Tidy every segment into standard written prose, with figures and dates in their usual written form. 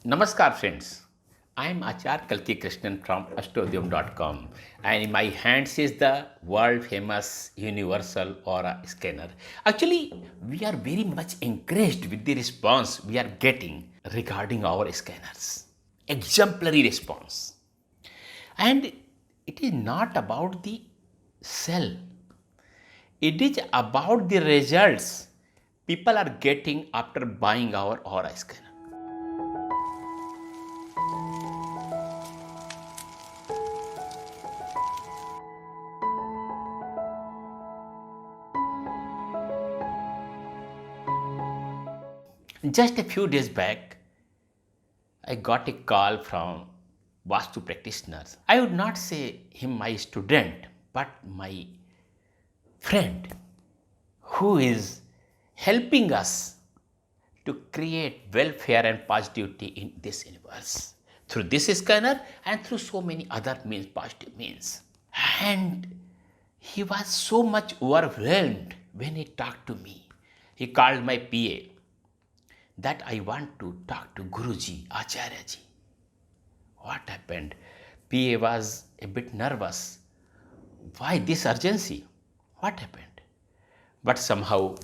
Namaskar friends, I am Achar Kalki Krishnan from Astrodhyam.com and in my hands is the world famous universal aura scanner. Actually, we are very much encouraged with the response we are getting regarding our scanners. Exemplary response. And it is not about the cell, it is about the results people are getting after buying our aura scanner. Just a few days back, I got a call from Vastu practitioners. I would not say him my student, but my friend who is helping us to create welfare and positivity in this universe through this scanner and through so many other means, positive means. And he was so much overwhelmed when he talked to me. He called my PA that I want to talk to Guruji, Acharyaji. What happened? PA was a bit nervous. Why this urgency? What happened? But somehow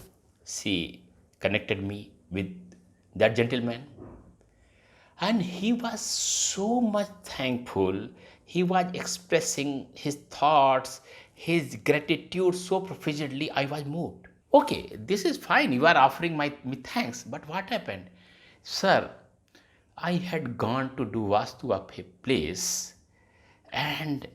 she connected me with that gentleman. And he was so much thankful. He was expressing his thoughts, his gratitude so profoundly, I was moved. Okay, this is fine. You are offering me thanks. But what happened? Sir, I had gone to do Vastu of a place and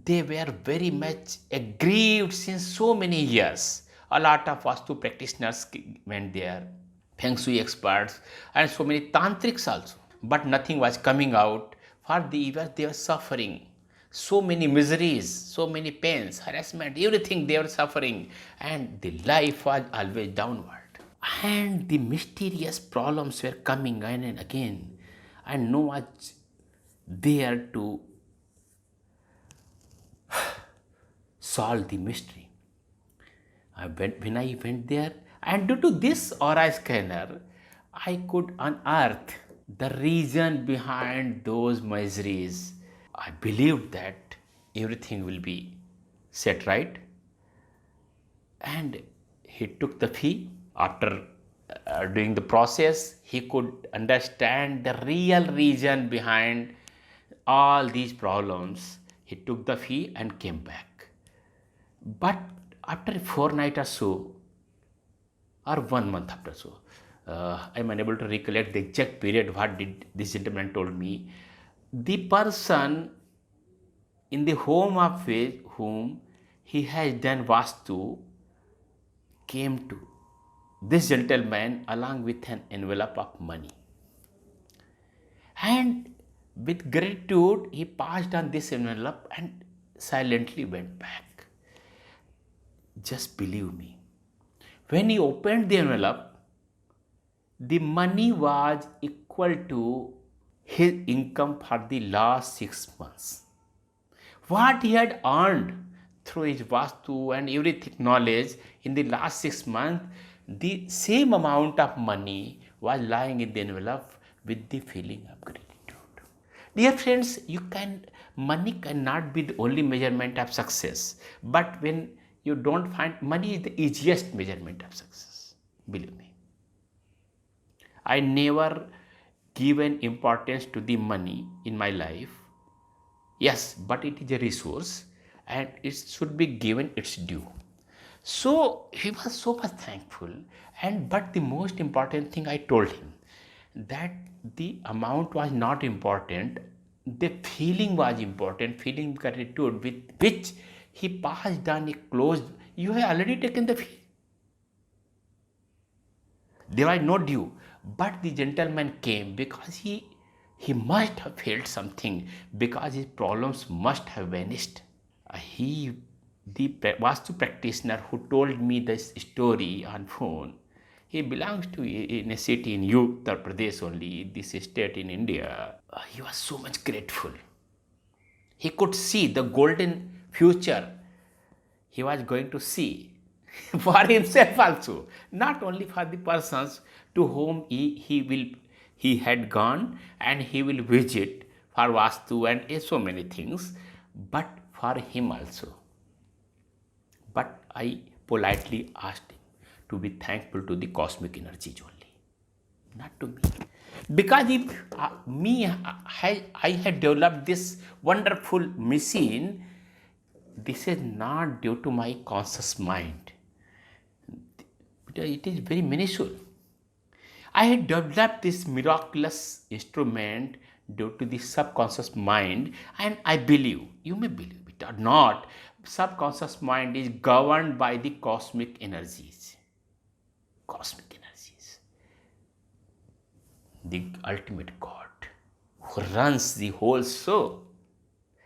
they were very much aggrieved since so many years. A lot of Vastu practitioners went there, Feng Shui experts, and so many tantrics also. But nothing was coming out for they were suffering. So many miseries, so many pains, harassment, everything they were suffering, and the life was always downward. And the mysterious problems were coming again and again, and no one was there to solve the mystery. When I went there, and due to this aura scanner, I could unearth the reason behind those miseries. I believed that everything will be set right, and he took the fee. After doing the process, he could understand the real reason behind all these problems. He took the fee and came back. But after a fortnight or so, or 1 month after so, I'm unable to recollect the exact period what did this gentleman told me. The person in the home of whom he has done Vastu came to this gentleman along with an envelope of money. And with gratitude, he passed on this envelope and silently went back. Just believe me, when he opened the envelope, the money was equal to his income for the last 6 months. What he had earned through his Vastu and everything knowledge in the last 6 months, the same amount of money was lying in the envelope with the feeling of gratitude. Dear friends, money cannot be the only measurement of success, but when you don't find money is the easiest measurement of success. Believe me. I never given importance to the money in my life. Yes, but it is a resource and it should be given its due. So he was so much thankful, and but the most important thing I told him that the amount was not important, the feeling was important, feeling gratitude with which he passed on a closed. You have already taken the fee. There was no due, but the gentleman came because he must have felt something because his problems must have vanished. The Vastu practitioner who told me this story on phone, he belongs to in a city in Uttar Pradesh only, this state in India. He was so much grateful. He could see the golden future he was going to see for himself also, not only for the persons to whom he will he had gone and he will visit for Vastu and so many things, but for him also. But I politely asked him to be thankful to the cosmic energies only, not to me. Because if I had developed this wonderful machine, this is not due to my conscious mind. It is very minuscule. I had developed this miraculous instrument due to the subconscious mind, and I believe, you may believe it or not, subconscious mind is governed by the cosmic energies. Cosmic energies. The ultimate God who runs the whole show.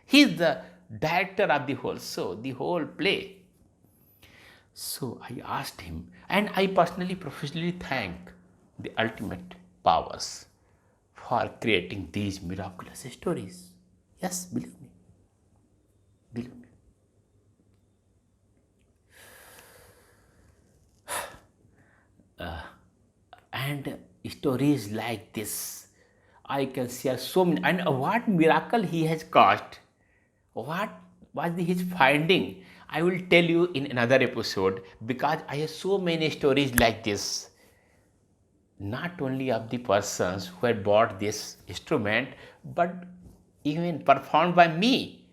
He is the director of the whole show, the whole play. So I asked him, and I personally, professionally thank the ultimate powers for creating these miraculous stories. Yes, believe me. Believe me. And stories like this, I can share so many. And what miracle he has caused, what was his finding, I will tell you in another episode, because I have so many stories like this. Not only of the persons who had bought this instrument, but even performed by me.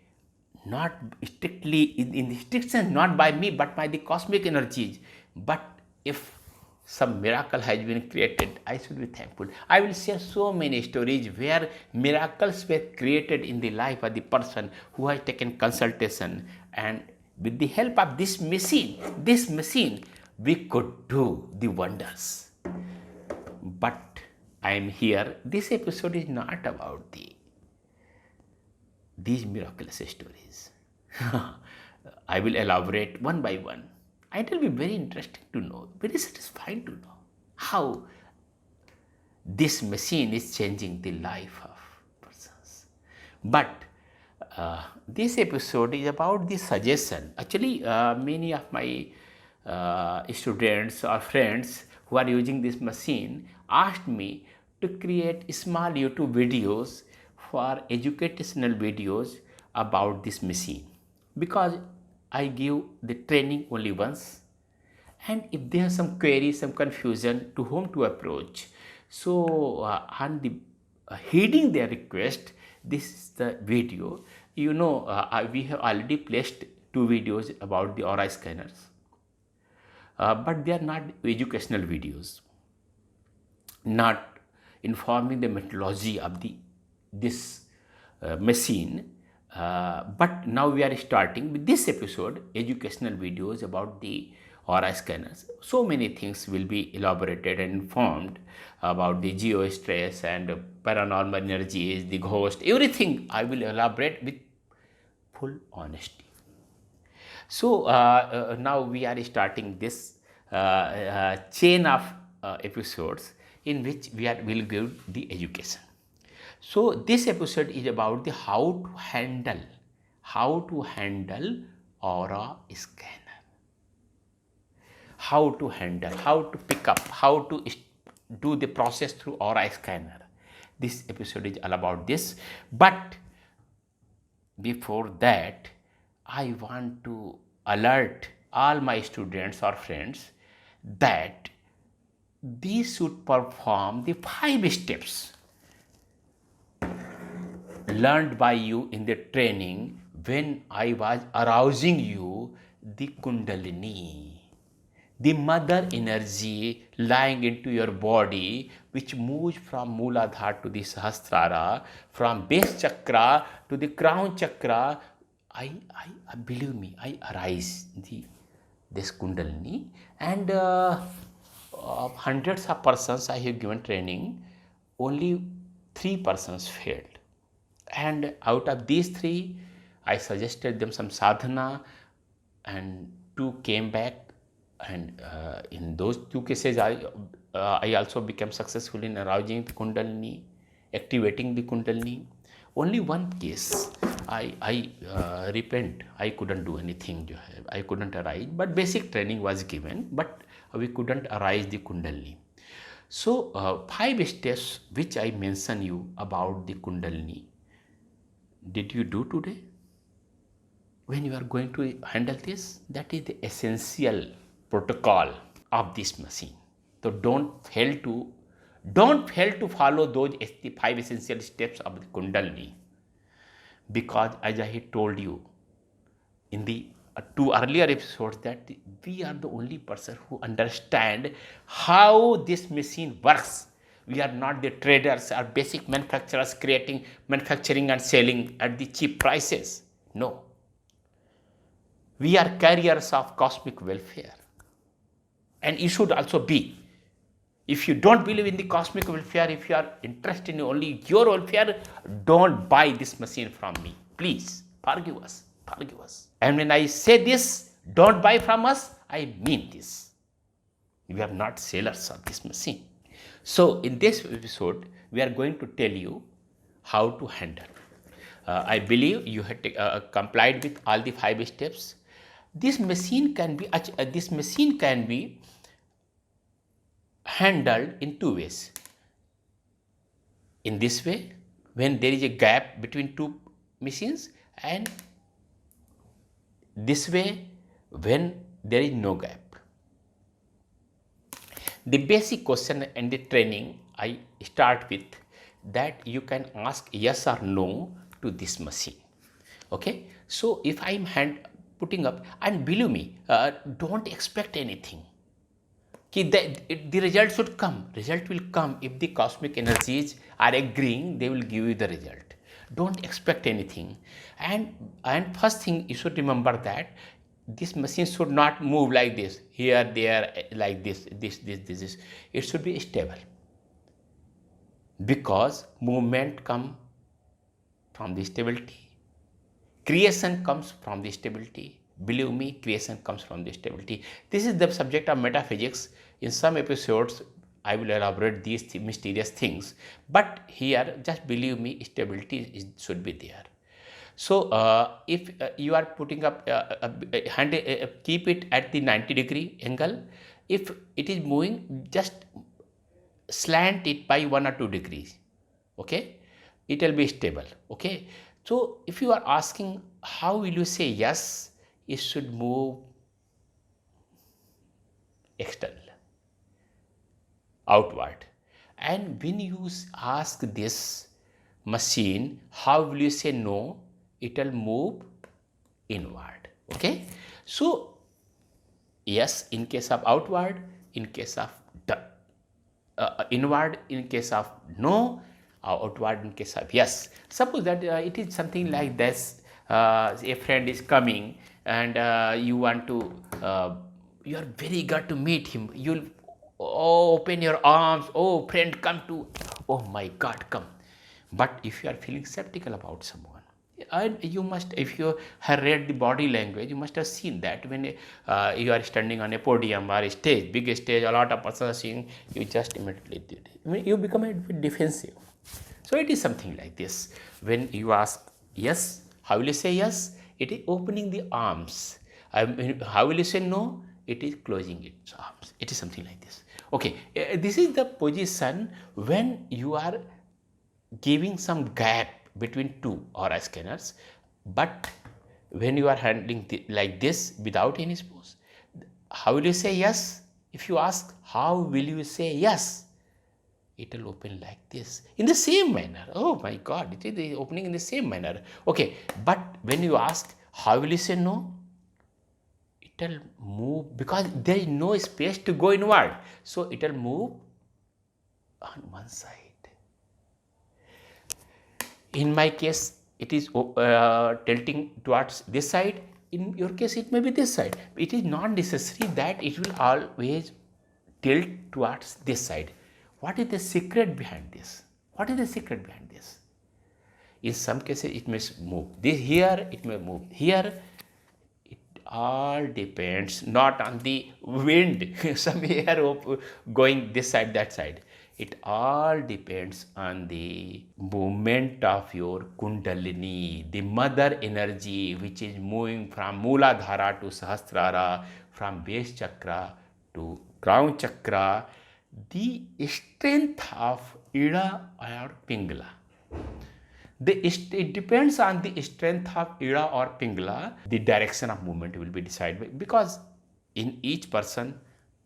Not strictly, in the strict sense, not by me, but by the cosmic energies. But if some miracle has been created, I should be thankful. I will share so many stories where miracles were created in the life of the person who has taken consultation, and with the help of this machine, we could do the wonders. But I am here. This episode is not about these miraculous stories. I will elaborate one by one. It will be very interesting to know, very satisfying to know how this machine is changing the life of persons. But this episode is about the suggestion. Actually, many of my students or friends who are using this machine asked me to create small YouTube videos for educational videos about this machine, because I give the training only once, and if they have some query, some confusion, to whom to approach. So on the heeding their request, this is the video. We have already placed 2 videos about the aura scanners, but they are not educational videos, not informing the methodology of this machine. But now we are starting with this episode, educational videos about the aura scanners. So many things will be elaborated and informed about the geostress and paranormal energies, the ghost, everything I will elaborate with full honesty. So now we are starting this chain of episodes in which will give the education. So this episode is about the how to handle aura scanner, how to pick up, how to do the process through aura scanner. This episode is all about this. But before that, I want to alert all my students or friends that these should perform the 5 steps learned by you in the training when I was arousing you the Kundalini, the mother energy lying into your body, which moves from Mooladhara to the Sahasrara, from base chakra to the crown chakra. I believe me, I arise this Kundalini, and hundreds of persons I have given training, only 3 persons failed. And out of these 3, I suggested them some sadhana, and 2 came back. And in those 2 cases, I also became successful in arousing the Kundalini, activating the Kundalini. Only 1 case, I repent. I couldn't do anything. I couldn't arise. But basic training was given, but we couldn't arise the Kundalini. So 5 steps which I mention you about the Kundalini, did you do today? When you are going to handle this, that is the essential protocol of this machine. So don't fail to follow those 5 essential steps of the Kundalini, because as I told you in the two earlier episodes that we are the only person who understand how this machine works. We are not the traders or basic manufacturers creating manufacturing and selling at the cheap prices. No, we are carriers of cosmic welfare, and you should also be. If you don't believe in the cosmic welfare, if you are interested in only your welfare, don't buy this machine from me. Please forgive us. Forgive us. And when I say this, don't buy from us, I mean this. We are not sellers of this machine. So in this episode, we are going to tell you how to handle. I believe you have complied with all the 5 steps. This machine can be handled in 2 ways. In this way, when there is a gap between two machines, and this way when there is no gap. The basic question and the training I start with that you can ask yes or no to this machine. Okay, so if I'm putting up, and believe me, don't expect anything. The result should come. Result will come if the cosmic energies are agreeing. They will give you the result. Don't expect anything. And first thing you should remember that this machine should not move like this, here, there, like this. It should be stable, because movement comes from the stability. Creation comes from the stability. Believe me, creation comes from the stability. This is the subject of metaphysics. In some episodes, I will elaborate these mysterious things. But here, just believe me, stability should be there. So, if you are putting up keep it at the 90-degree angle. If it is moving, just slant it by 1 or 2 degrees. Okay, it will be stable. Okay. So, if you are asking how will you say yes, it should move external, outward. And when you ask this machine, how will you say no, it will move inward. Okay. So, yes in case of outward, in case of inward in case of no, outward in case of yes. Suppose that it is something like this. A friend is coming and you want to, you are very eager to meet him. You'll open your arms. Oh, friend, come to. Oh my God, come. But if you are feeling skeptical about someone, and you must, if you have read the body language, you must have seen that when you are standing on a podium or a stage, big stage, a lot of persons are seeing, you just immediately you become a bit defensive. So it is something like this. When you ask yes, how will you say yes? It is opening the arms. How will you say no? It is closing its arms. It is something like this. Okay, this is the position when you are giving some gap between two aura scanners. But when you are handling like this without any suppose, how will you say yes? If you ask how will you say yes, it will open like this in the same manner. Oh my God, it is opening in the same manner. Okay, but when you ask how will you say no, it will move, because there is no space to go inward, so it will move on one side. In my case, it is tilting towards this side. In your case, it may be this side. It is not necessary that it will always tilt towards this side. What is the secret behind this? What is the secret behind this? In some cases, it may move this here, it may move here. It all depends not on the wind, some air going this side, that side. It all depends on the movement of your Kundalini, the mother energy which is moving from Mooladhara to Sahasrara, from base chakra to crown chakra. the strength of Ida or Pingala. It depends on the strength of Ida or Pingala, the direction of movement will be decided because in each person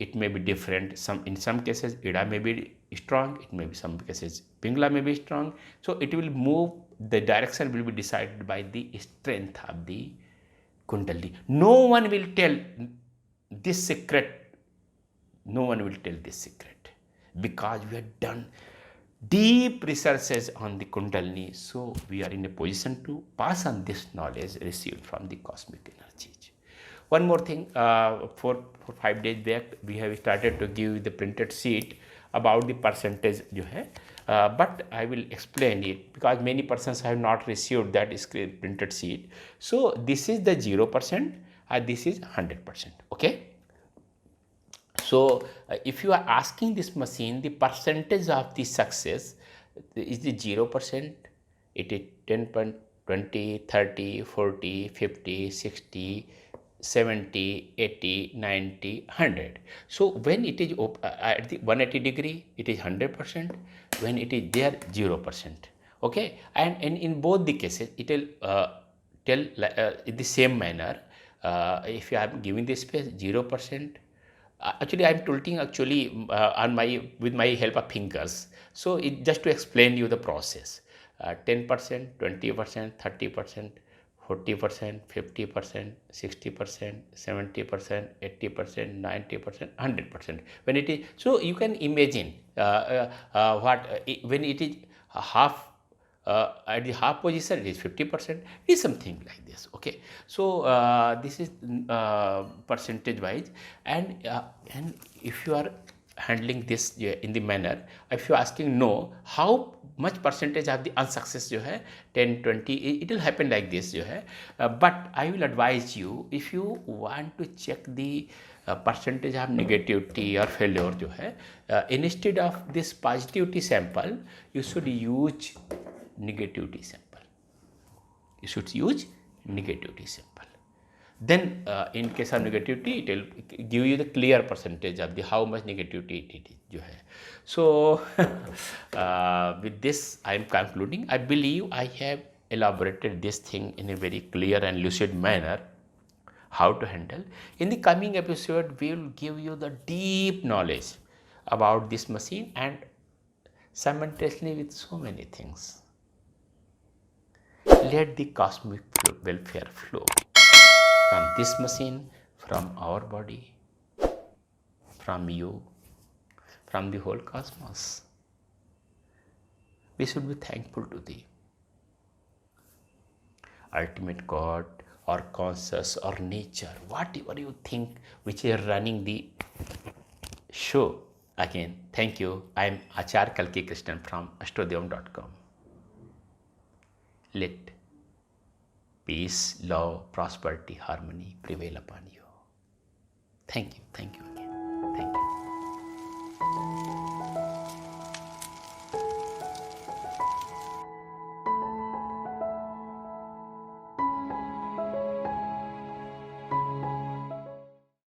it may be different. In some cases Ida may be strong, it may be some cases Pingala may be strong. So it will move, the direction will be decided by the strength of the Kundalini. No one will tell this secret, no one will tell this secret because we have done deep researches on the Kundalini, so we are in a position to pass on this knowledge received from the cosmic energies. One more thing, 5 days back we have started to give the printed sheet about the percentage जो है, but I will explain it because many persons have not received that printed sheet. So this is the 0% and this is 100%. Okay. So if you are asking this machine the percentage of the success, is the 0%, it is 10, 20, 30, 40, 50, 60, 70, 80, 90, 100. So when it is at the 180 degree, it is 100%. When it is there, 0%. Okay, and in both the cases, it will tell in the same manner. If you are giving the space 0%. Actually, I am tilting actually with my help of fingers. So just to explain you the process, 10%, 20%, 30%, 40%, 50%, 60%, 70%, 80%, 90%, 100%. When it is, so you can imagine when it is half. At the half position it is 50%, it is something like this. Okay, so this is percentage wise, and if you are handling this in the manner, if you are asking no how much percentage of the unsuccess जो है 10, 20, it will happen like this जो है, but I will advise you, if you want to check the percentage of negativity or failure जो है, instead of this positivity sample you should use negativity sample. You should use negativity sample. Then in case of negativity, it will give you the clear percentage of the how much negativity it is. So with this I am concluding. I believe I have elaborated this thing in a very clear and lucid manner how to handle. In the coming episode we will give you the deep knowledge about this machine and simultaneously with so many things. Let the cosmic welfare flow from this machine, from our body, from you, from the whole cosmos. We should be thankful to the ultimate God or conscious or nature, whatever you think, which is running the show. Again, thank you. I am Acharya Kalki Krishnan from astrodevam.com. Let peace, love, prosperity, harmony prevail upon you. Thank you again. Thank you.